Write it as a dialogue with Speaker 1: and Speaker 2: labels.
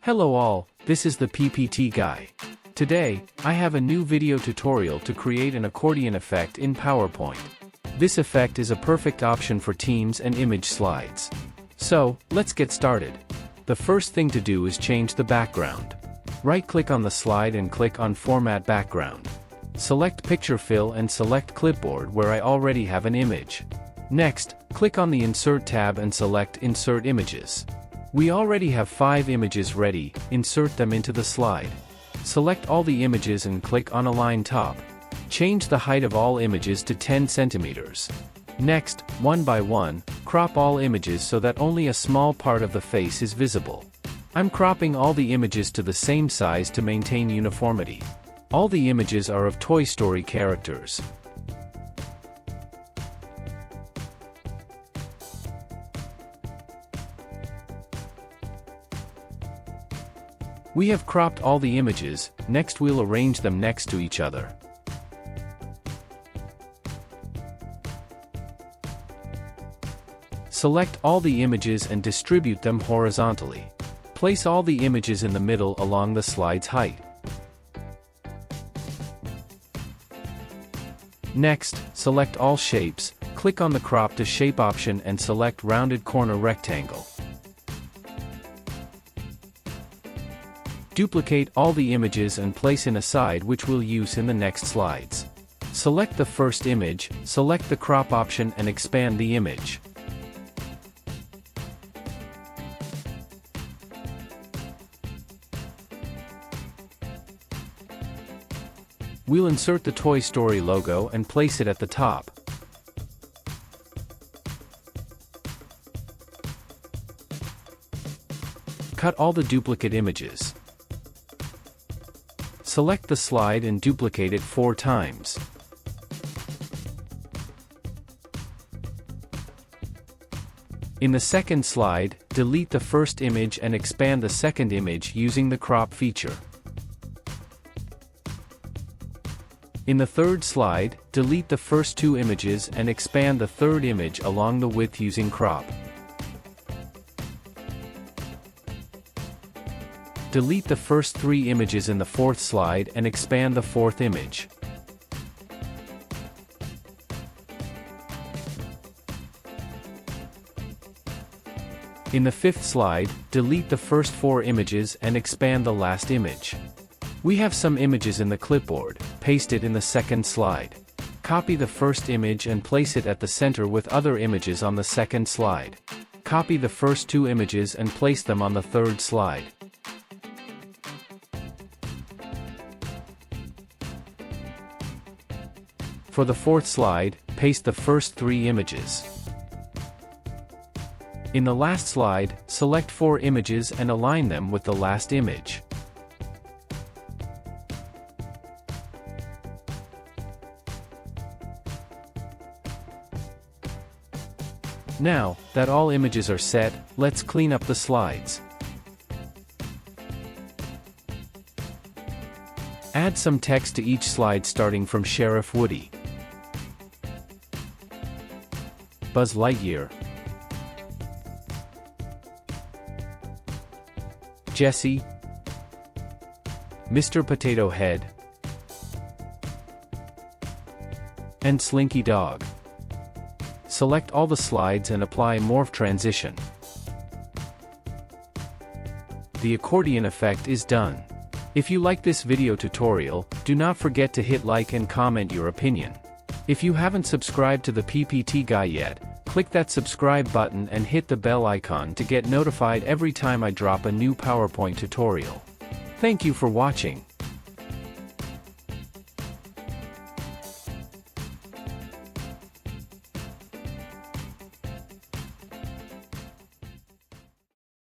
Speaker 1: Hello all, this is the PPT guy. Today, I have a new video tutorial to create an accordion effect in PowerPoint. This effect is a perfect option for teams and image slides. So, let's get started. The first thing to do is change the background. Right-click on the slide and click on Format Background. Select Picture Fill and select Clipboard where I already have an image. Next, click on the Insert tab and select Insert Images. We already have 5 images ready, insert them into the slide. Select all the images and click on Align Top. Change the height of all images to 10 centimeters. Next, one by one, crop all images so that only a small part of the face is visible. I'm cropping all the images to the same size to maintain uniformity. All the images are of Toy Story characters. We have cropped all the images, next we'll arrange them next to each other. Select all the images and distribute them horizontally. Place all the images in the middle along the slide's height. Next, select all shapes, click on the Crop to Shape option and select Rounded Corner Rectangle. Duplicate all the images and place in a side which we'll use in the next slides. Select the first image, select the Crop option and expand the image. We'll insert the Toy Story logo and place it at the top. Cut all the duplicate images. Select the slide and duplicate it 4 times. In the second slide, delete the first image and expand the second image using the crop feature. In the third slide, delete the first 2 images and expand the third image along the width using crop. Delete the first 3 images in the fourth slide and expand the fourth image. In the fifth slide, delete the first 4 images and expand the last image. We have some images in the clipboard, paste it in the second slide. Copy the first image and place it at the center with other images on the second slide. Copy the first 2 images and place them on the third slide. For the fourth slide, paste the first 3 images. In the last slide, select 4 images and align them with the last image. Now that all images are set, let's clean up the slides. Add some text to each slide starting from Sheriff Woody, Buzz Lightyear, Jessie, Mr. Potato Head, and Slinky Dog. Select all the slides and apply Morph transition. The accordion effect is done. If you like this video tutorial, do not forget to hit like and comment your opinion. If you haven't subscribed to the PPT guy yet, click that subscribe button and hit the bell icon to get notified every time I drop a new PowerPoint tutorial. Thank you for watching.